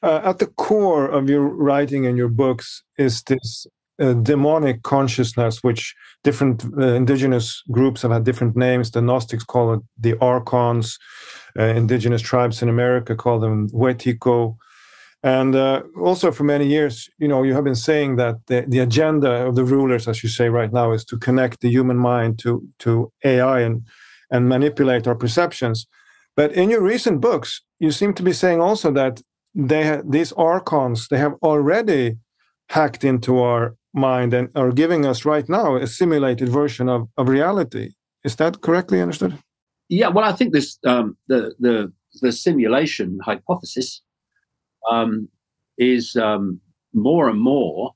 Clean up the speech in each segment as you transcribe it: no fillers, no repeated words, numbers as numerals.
At the core of your writing and your books is this demonic consciousness, which different indigenous groups have had different names. The Gnostics call it the archons. Indigenous tribes in America call them Wetiko. And also for many years, you have been saying that the agenda of the rulers, as you say right now, is to connect the human mind to AI and manipulate our perceptions. But in your recent books, you seem to be saying also that these archons, they have already hacked into our mind and are giving us right now a simulated version of reality. Is that correctly understood? Yeah, well, I think this the simulation hypothesis is more and more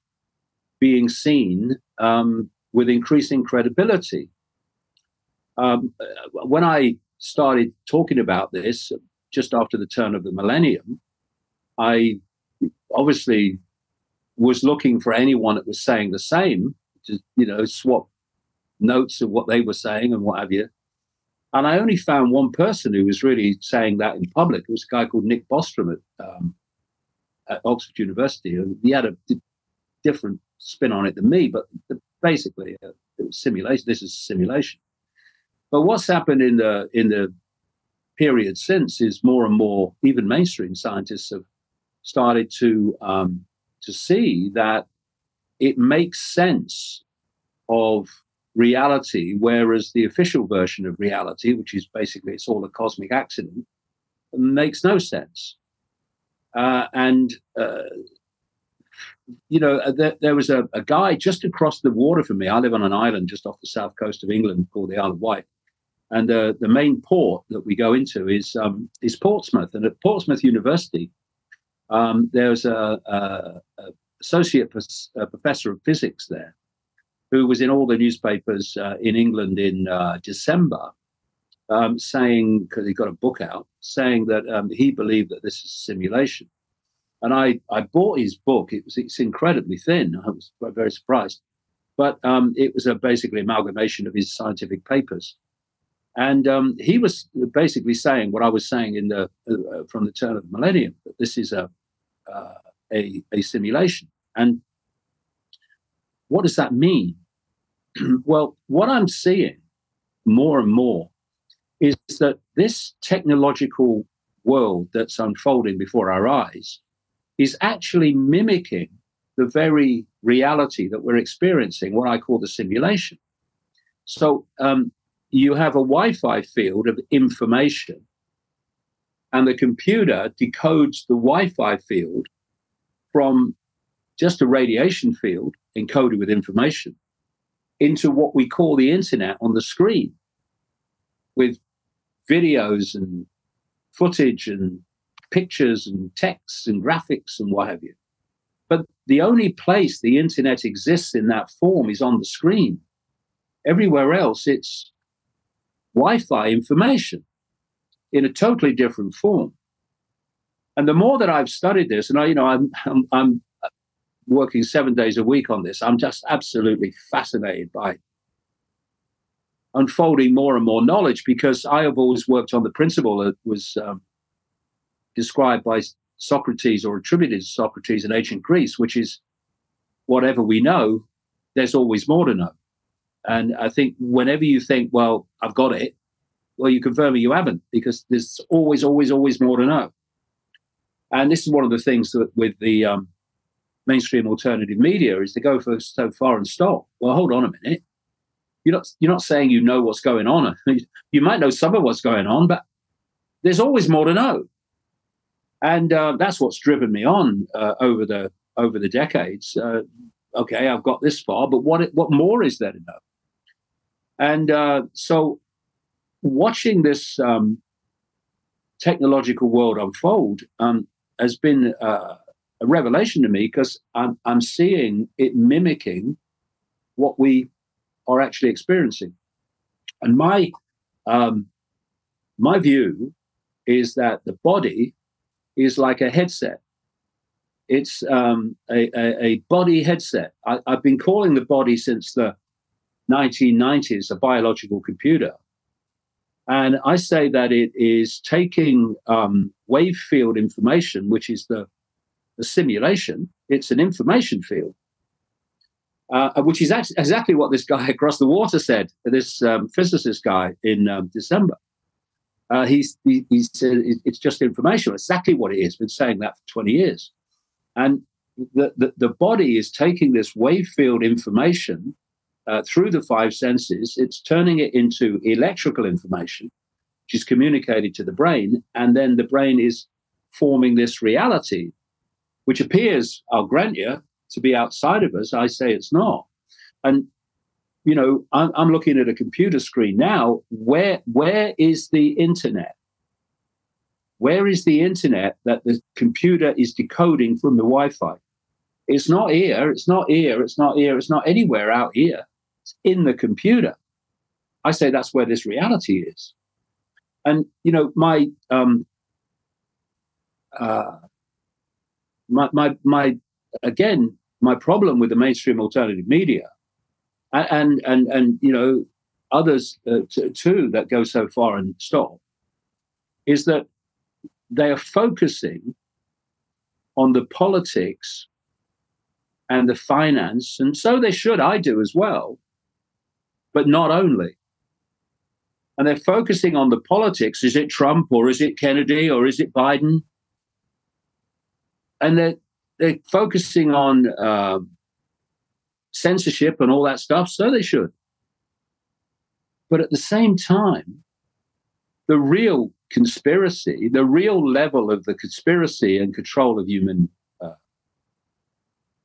being seen with increasing credibility. When I started talking about this just after the turn of the millennium, I obviously was looking for anyone that was saying the same, to swap notes of what they were saying and what have you. And I only found one person who was really saying that in public. It was a guy called Nick Bostrom at Oxford University. He had a different spin on it than me, but basically it was simulation. This is simulation. But what's happened in the period since is more and more, even mainstream scientists have started to see that it makes sense of reality, whereas the official version of reality, which is basically it's all a cosmic accident, makes no sense. There was a guy just across the water from me. I live on an island just off the south coast of England called the Isle of Wight. And the main port that we go into is Portsmouth. And at Portsmouth University, there's a associate professor of physics there who was in all the newspapers in England in December, saying, because he got a book out, saying that he believed that this is a simulation. And I bought his book. It's incredibly thin. I was very surprised. But it was basically amalgamation of his scientific papers. And he was basically saying what I was saying from the turn of the millennium, that this is a simulation. And what does that mean? Well, what I'm seeing more and more is that this technological world that's unfolding before our eyes is actually mimicking the very reality that we're experiencing, what I call the simulation. So you have a Wi-Fi field of information, and the computer decodes the Wi-Fi field from just a radiation field encoded with information into what we call the internet on the screen, with videos and footage and pictures and texts and graphics and what have you. But the only place the internet exists in that form is on the screen. Everywhere else, it's Wi-Fi information in a totally different form. And the more that I've studied this, and I'm working 7 days a week on this, I'm just absolutely fascinated by unfolding more and more knowledge, because I have always worked on the principle that was described by Socrates, or attributed to Socrates in ancient Greece, which is whatever we know, there's always more to know. And I think whenever you think, well, I've got it, well, you confirm it, you haven't, because there's always, always, always more to know. And this is one of the things that with the mainstream alternative media is they go for so far and stop. Well, hold on a minute. You're not saying you know what's going on. You might know some of what's going on, but there's always more to know. And that's what's driven me on over the decades. Okay, I've got this far, but what more is there to know? And so watching this technological world unfold has been a revelation to me, because I'm seeing it mimicking what we are actually experiencing. And my view is that the body is like a headset. It's a body headset. I've been calling the body since the 1990s a biological computer. And I say that it is taking wave field information, which is the a simulation. It's an information field, which is actually exactly what this guy across the water said, this physicist guy in December. He said it's just information. Exactly what it is. Been saying that for 20 years. And the body is taking this wave field information through the five senses. It's turning it into electrical information, which is communicated to the brain. And then the brain is forming this reality, which appears, I'll grant you, to be outside of us. I say it's not. And, you know, I'm looking at a computer screen now. Where is the internet? Where is the internet that the computer is decoding from the Wi-Fi? It's not here. It's not here. It's not here. It's not anywhere out here. It's in the computer. I say that's where this reality is. And, you know, my problem with the mainstream alternative media and you know, others too that go so far and stop, is that they are focusing on the politics and the finance, and so they should. I do as well, but not only. And they're focusing on the politics. Is it Trump, or is it Kennedy, or is it Biden? And they're focusing on censorship and all that stuff, so they should. But at the same time, the real conspiracy, the real level of the conspiracy and control of human,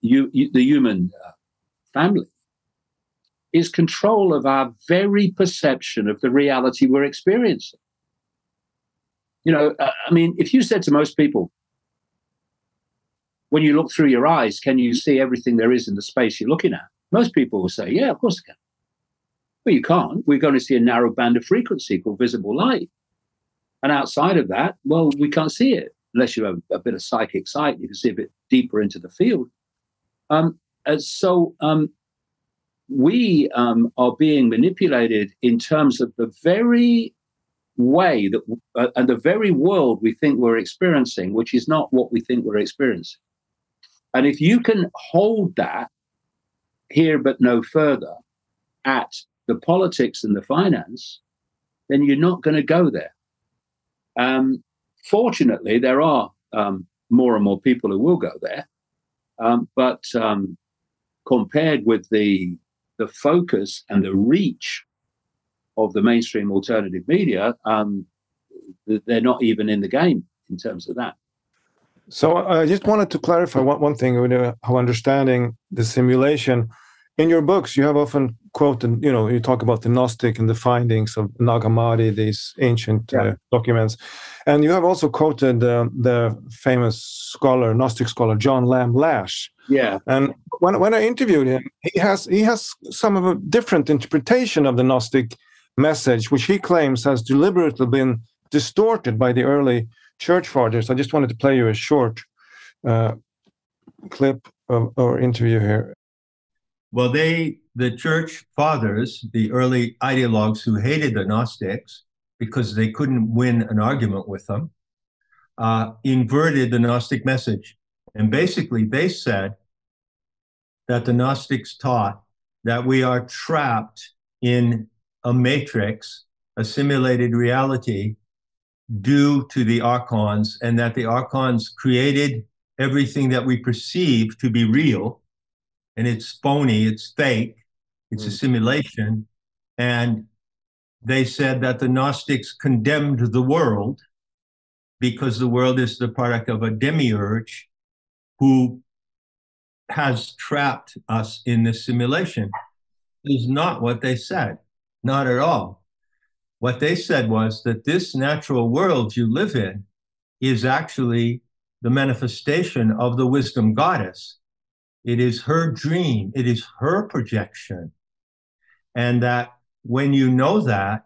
the human family, is control of our very perception of the reality we're experiencing. You know, I mean, if you said to most people, when you look through your eyes, can you see everything there is in the space you're looking at? Most people will say, yeah, of course I can. But you can't. We're going to see a narrow band of frequency called visible light. And outside of that, well, we can't see it unless you have a bit of psychic sight. You can see a bit deeper into the field. We are being manipulated in terms of the very way that and the very world we think we're experiencing, which is not what we think we're experiencing. And if you can hold that here but no further at the politics and the finance, then you're not going to go there. Fortunately, there are more and more people who will go there, but compared with the focus and the reach of the mainstream alternative media, they're not even in the game in terms of that. So I just wanted to clarify one thing with how understanding the simulation. In your books, you have often quoted, you know, you talk about the Gnostic and the findings of Nag Hammadi, these ancient documents. And you have also quoted the famous scholar, Gnostic scholar, John Lamb Lash. Yeah. And when I interviewed him, he has some of a different interpretation of the Gnostic message, which he claims has deliberately been distorted by the early church fathers. I just wanted to play you a short clip of our interview here. Well, the church fathers, the early ideologues who hated the Gnostics because they couldn't win an argument with them, inverted the Gnostic message. And basically they said that the Gnostics taught that we are trapped in a matrix, a simulated reality due to the archons, and that the archons created everything that we perceive to be real. And it's phony, it's fake, it's a simulation. And they said that the Gnostics condemned the world because the world is the product of a demiurge who has trapped us in this simulation. It is not what they said, not at all. What they said was that this natural world you live in is actually the manifestation of the wisdom goddess. It is her dream. It is her projection. And that when you know that,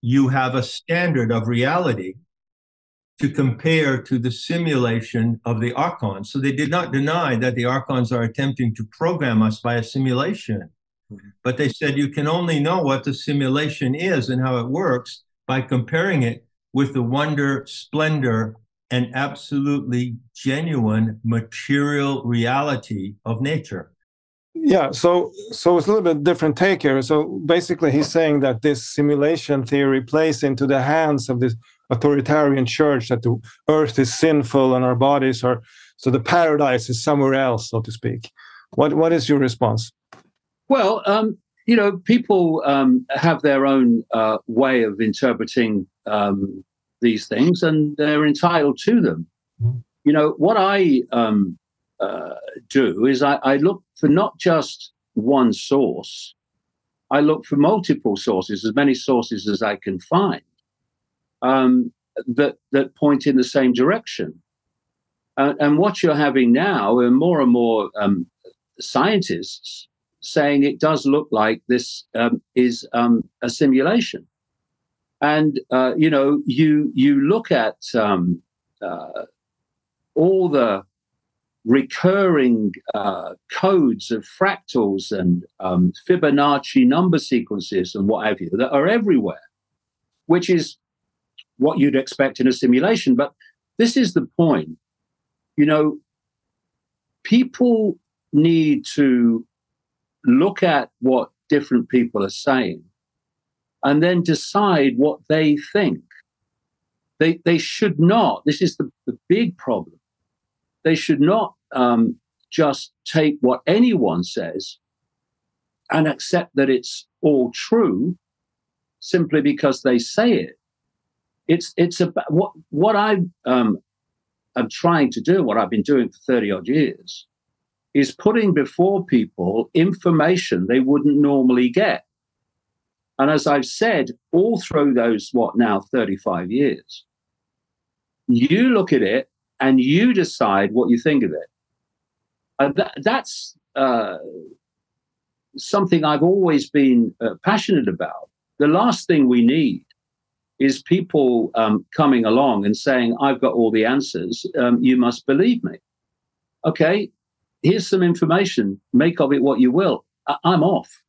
you have a standard of reality to compare to the simulation of the archons. So they did not deny that the archons are attempting to program us by a simulation. Mm-hmm. But they said you can only know what the simulation is and how it works by comparing it with the wonder, splendor, an absolutely genuine material reality of nature. Yeah, so it's a little bit different take here. So basically he's saying that this simulation theory plays into the hands of this authoritarian church, that the earth is sinful and our bodies are, so the paradise is somewhere else, so to speak. What is your response? Well, people have their own way of interpreting these things, and they're entitled to them. What I do is I look for not just one source. I look for multiple sources, as many sources as I can find, that point in the same direction. And what you're having now are more and more scientists saying it does look like this is a simulation. And, you look at all the recurring codes of fractals and Fibonacci number sequences and what have you that are everywhere, which is what you'd expect in a simulation. But this is the point. People need to look at what different people are saying and then decide what they think. They should not, this is the big problem, they should not just take what anyone says and accept that it's all true simply because they say it. It's about what I'm trying to do, what I've been doing for 30 odd years, is putting before people information they wouldn't normally get. And as I've said, all through those, 35 years, you look at it and you decide what you think of it. That's something I've always been passionate about. The last thing we need is people coming along and saying, I've got all the answers, you must believe me. Okay, here's some information, make of it what you will. I'm off.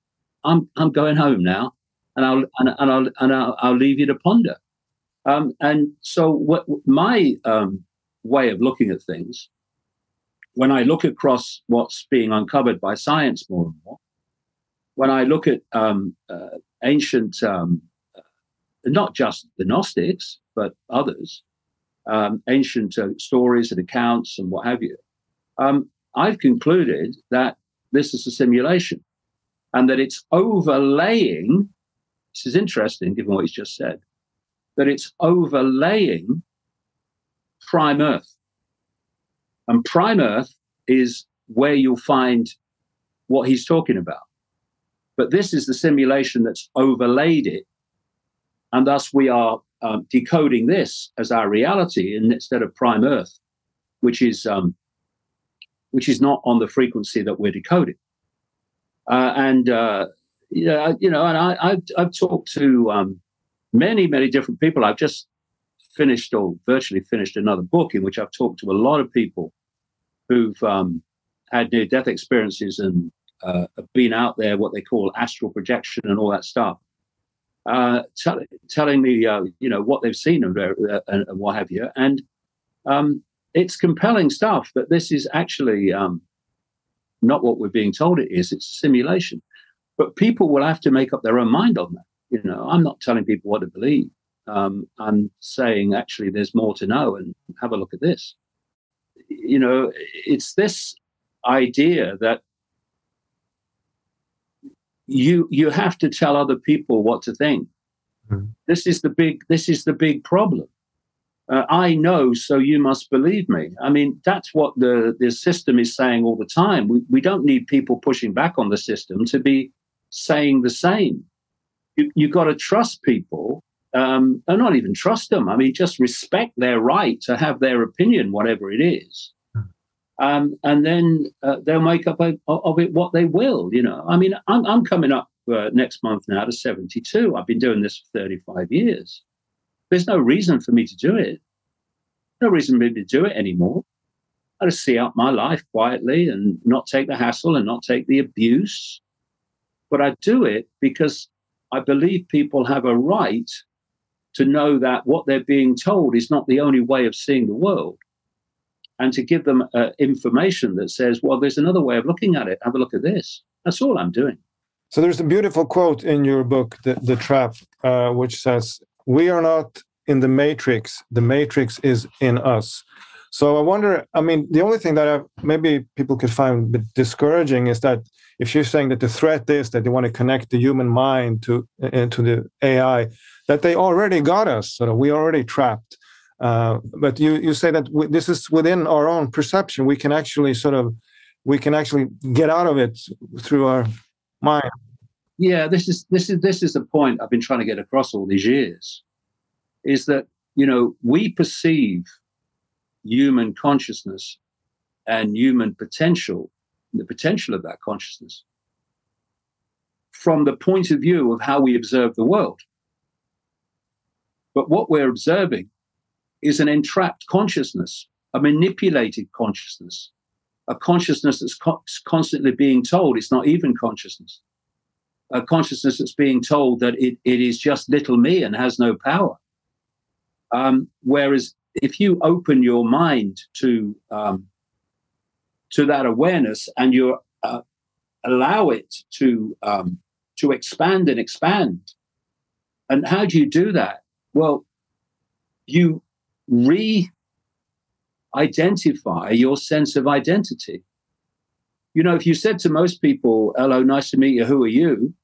I'm going home now, and I'll leave you to ponder. And so what my way of looking at things, when I look across what's being uncovered by science more and more, when I look at ancient, not just the Gnostics, but others, ancient stories and accounts and what have you, I've concluded that this is a simulation and that it's overlaying, this is interesting given what he's just said, that it's overlaying prime Earth. And prime Earth is where you'll find what he's talking about. But this is the simulation that's overlaid it. And thus we are decoding this as our reality instead of prime Earth, which is not on the frequency that we're decoding. And I've talked to many different people. I've just finished or virtually finished another book in which I've talked to a lot of people who've had near-death experiences and have been out there, what they call astral projection and all that stuff, telling me, what they've seen and what have you. And it's compelling stuff, but this is actually not what we're being told it is. It's a simulation. But people will have to make up their own mind on that. I'm not telling people what to believe. I'm saying, actually, there's more to know, and have a look at this. It's this idea that you have to tell other people what to think. Mm-hmm. This is the big problem. I know, so you must believe me. I mean, that's what the system is saying all the time. We don't need people pushing back on the system to be saying the same. You've got to trust people, and not even trust them. I mean, just respect their right to have their opinion, whatever it is. And then they'll make up of it what they will, I mean, I'm coming up next month now to 72. I've been doing this for 35 years. There's no reason for me to do it. No reason for me to do it anymore. I just see out my life quietly and not take the hassle and not take the abuse. But I do it because I believe people have a right to know that what they're being told is not the only way of seeing the world, and to give them information that says, well, there's another way of looking at it. Have a look at this. That's all I'm doing. So there's a beautiful quote in your book, The Trap, which says, "We are not in the matrix is in us." So I wonder, I mean, the only thing that maybe people could find a bit discouraging is that if you're saying that the threat is that they want to connect the human mind to the AI, that they already got us, so we are already trapped. But you say that this is within our own perception. We can actually get out of it through our mind. Yeah, this is the point I've been trying to get across all these years, is that, we perceive human consciousness and human potential, the potential of that consciousness, from the point of view of how we observe the world. But what we're observing is an entrapped consciousness, a manipulated consciousness, a consciousness that's constantly being told it's not even consciousness, a consciousness that's being told that it is just little me and has no power. Whereas if you open your mind to that awareness and you allow it to expand and expand, and how do you do that? Well, you re-identify your sense of identity. If you said to most people, "Hello, nice to meet you, who are you?"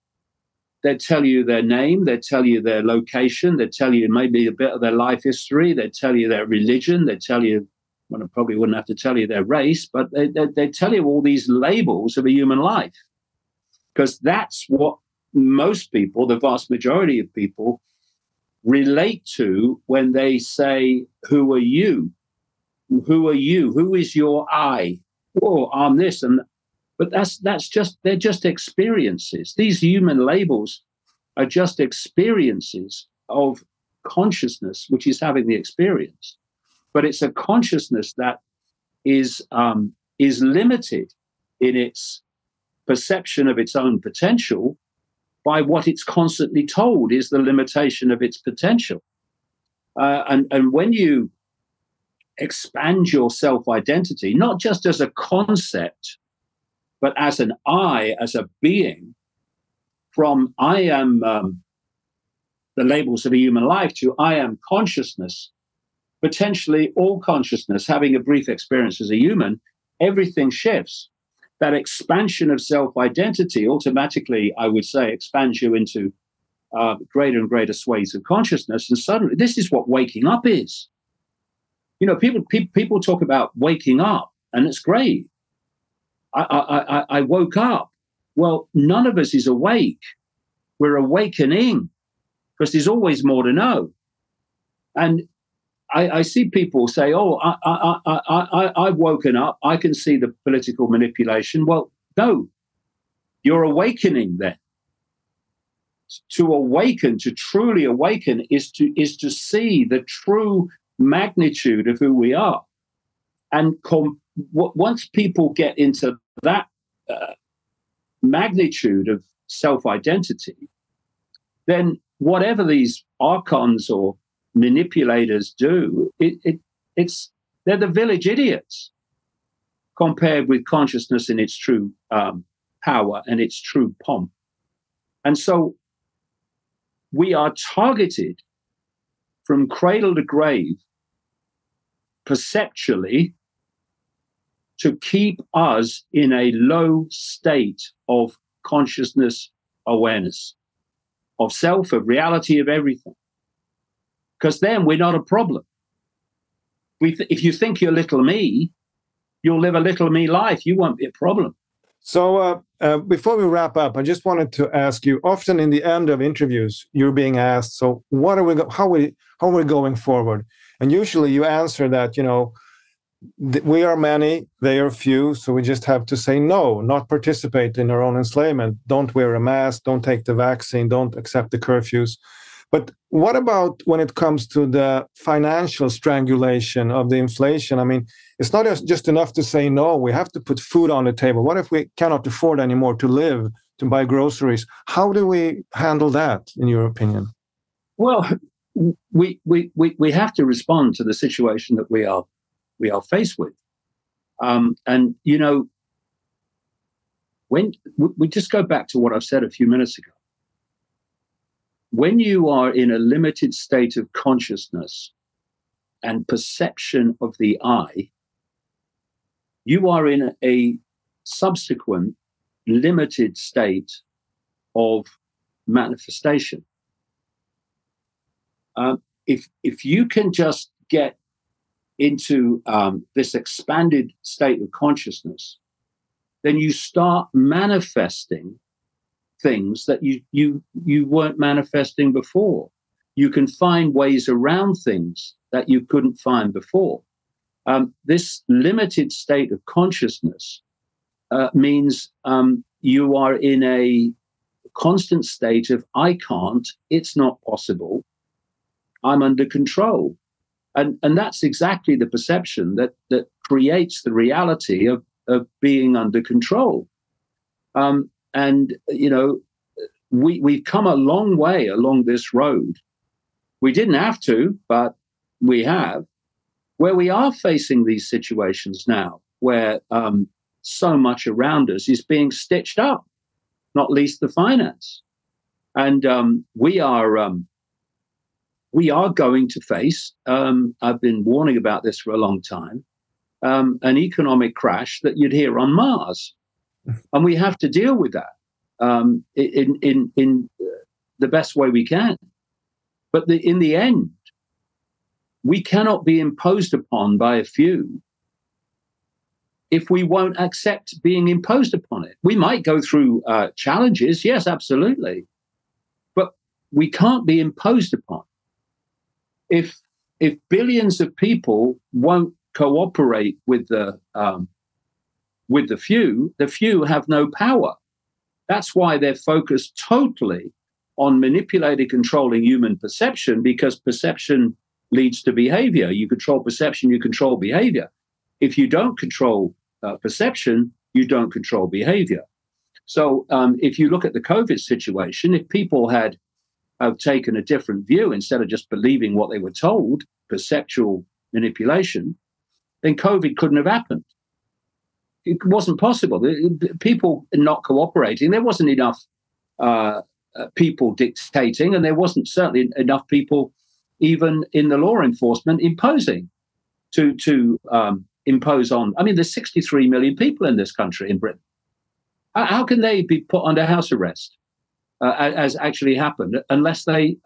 They'd tell you their name, they'd tell you their location, they'd tell you maybe a bit of their life history, they'd tell you their religion, they'd tell you, well, I probably wouldn't have to tell you their race, but they'd tell you all these labels of a human life. Because that's what most people, the vast majority of people, relate to when they say, "Who are you? Who are you? Who is your I? Oh, I'm this." But they're just experiences. These human labels are just experiences of consciousness, which is having the experience. But it's a consciousness that is limited in its perception of its own potential by what it's constantly told is the limitation of its potential. And when you expand your self-identity, not just as a concept, but as an I, as a being, from I am the labels of a human life to I am consciousness, potentially all consciousness, having a brief experience as a human, everything shifts. That expansion of self-identity automatically, I would say, expands you into greater and greater swathes of consciousness. And suddenly, this is what waking up is. People talk about waking up, and it's great. I woke up. Well, none of us is awake. We're awakening because there's always more to know. And I see people say, "Oh, I've woken up. I can see the political manipulation." Well, no, you're awakening then. To awaken, to truly awaken, is to see the true magnitude of who we are. And once people get into that magnitude of self-identity, then whatever these archons or manipulators do, they're the village idiots compared with consciousness in its true power and its true pomp. And so we are targeted from cradle to grave perceptually to keep us in a low state of consciousness awareness, of self, of reality, of everything. Because then we're not a problem. If you think you're little me, you'll live a little me life. You won't be a problem. So before we wrap up, I just wanted to ask you, often in the end of interviews, you're being asked, so what are how are we going forward? And usually you answer that, we are many, they are few, so we just have to say no, not participate in our own enslavement. Don't wear a mask, don't take the vaccine, don't accept the curfews. But what about when it comes to the financial strangulation of the inflation? I mean, it's not just enough to say no, we have to put food on the table. What if we cannot afford anymore to live, to buy groceries? How do we handle that, in your opinion? Well, we have to respond to the situation that we are faced with. And, you know, when we just go back to what I've said a few minutes ago, when you are in a limited state of consciousness and perception of the I, you are in a subsequent limited state of manifestation. If you can just get into this expanded state of consciousness, then you start manifesting things that you weren't manifesting before. You can find ways around things that you couldn't find before. This limited state of consciousness means you are in a constant state of I can't, it's not possible, I'm under control. And that's exactly the perception that creates the reality of being under control. And, you know, we've come a long way along this road. We didn't have to, but we have, where we are facing these situations now, where so much around us is being stitched up, not least the finance. And we are going to face, I've been warning about this for a long time, an economic crash that you'd hear on Mars. And we have to deal with that in the best way we can. But in the end, we cannot be imposed upon by a few if we won't accept being imposed upon it. We might go through challenges, yes, absolutely, but we can't be imposed upon. If billions of people won't cooperate with the few have no power. That's why they're focused totally on manipulating, controlling human perception, because perception leads to behavior. You control perception, you control behavior. If you don't control perception, you don't control behavior. So if you look at the COVID situation, if people had taken a different view instead of just believing what they were told, perceptual manipulation, then COVID couldn't have happened. It wasn't possible. People not cooperating, there wasn't enough people dictating, and there wasn't certainly enough people even in the law enforcement imposing to impose on. I mean, there's 63 million people in this country, in Britain. How can they be put under house arrest, as actually happened, unless they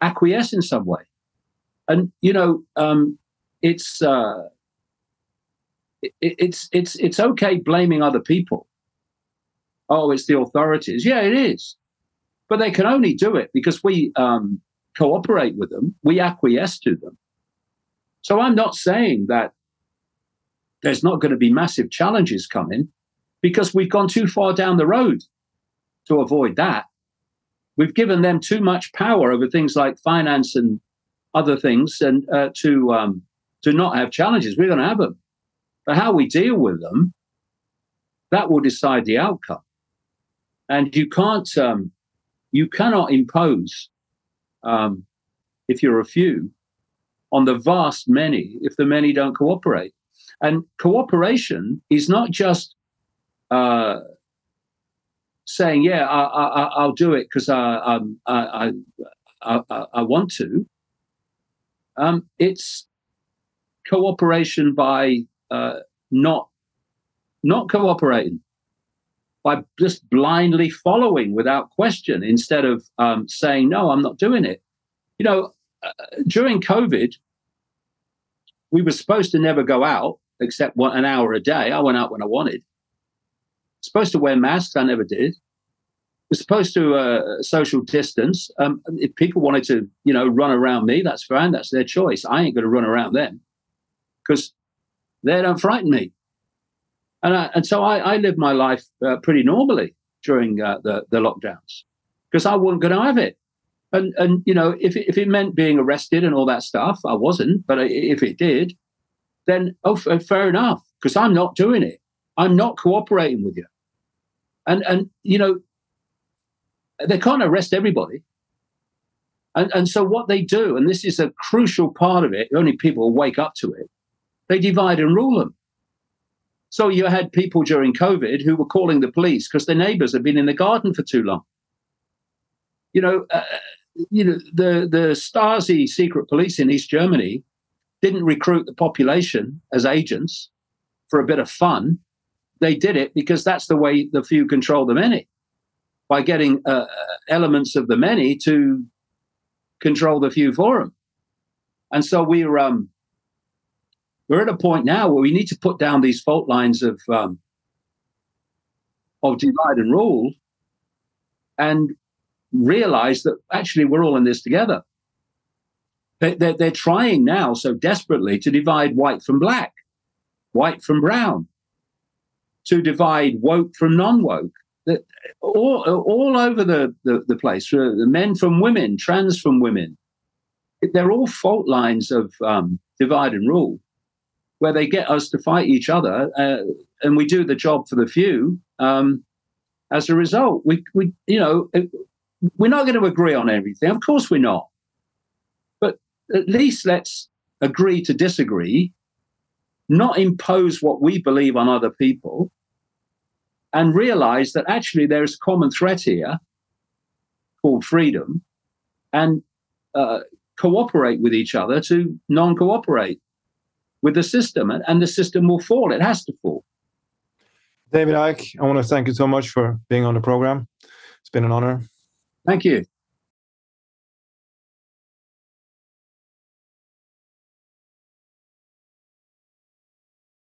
acquiesce in some way? And, you know, it's okay blaming other people. Oh, it's the authorities. Yeah, it is. But they can only do it because we cooperate with them. We acquiesce to them. So I'm not saying that there's not going to be massive challenges coming, because we've gone too far down the road to avoid that. We've given them too much power over things like finance and other things, and to not have challenges. We're going to have them. But how we deal with them, that will decide the outcome. And you cannot impose, if you're a few, on the vast many if the many don't cooperate. And cooperation is not just saying, "Yeah, I'll do it because I want to." It's cooperation by not cooperating, by just blindly following without question, instead of saying, "No, I'm not doing it." You know, during COVID, we were supposed to never go out except an hour a day. I went out when I wanted. Supposed to wear masks, I never did. We're supposed to social distance. If people wanted to, you know, run around me, that's fine. That's their choice. I ain't going to run around them because they don't frighten me. And so I lived my life pretty normally during the lockdowns, because I wasn't going to have it. And you know, if it meant being arrested and all that stuff, I wasn't. But if it did, then fair enough, because I'm not doing it. I'm not cooperating with you. And you know, they can't arrest everybody. And so what they do, and this is a crucial part of it, only people wake up to it, they divide and rule them. So you had people during COVID who were calling the police because their neighbors had been in the garden for too long. The Stasi secret police in East Germany didn't recruit the population as agents for a bit of fun. They did it because that's the way the few control the many, by getting elements of the many to control the few for them. And so we're at a point now where we need to put down these fault lines of divide and rule and realize that actually we're all in this together. They're trying now so desperately to divide white from black, white from brown, to divide woke from non-woke, that all over the place, men from women, trans from women. They're all fault lines of divide and rule, where they get us to fight each other, and we do the job for the few. As a result, we're not going to agree on everything. Of course we're not. But at least let's agree to disagree, not impose what we believe on other people, and realize that actually there's a common threat here called freedom, and cooperate with each other to non-cooperate with the system, and the system will fall. It has to fall. David Icke, I want to thank you so much for being on the program. It's been an honor. Thank you.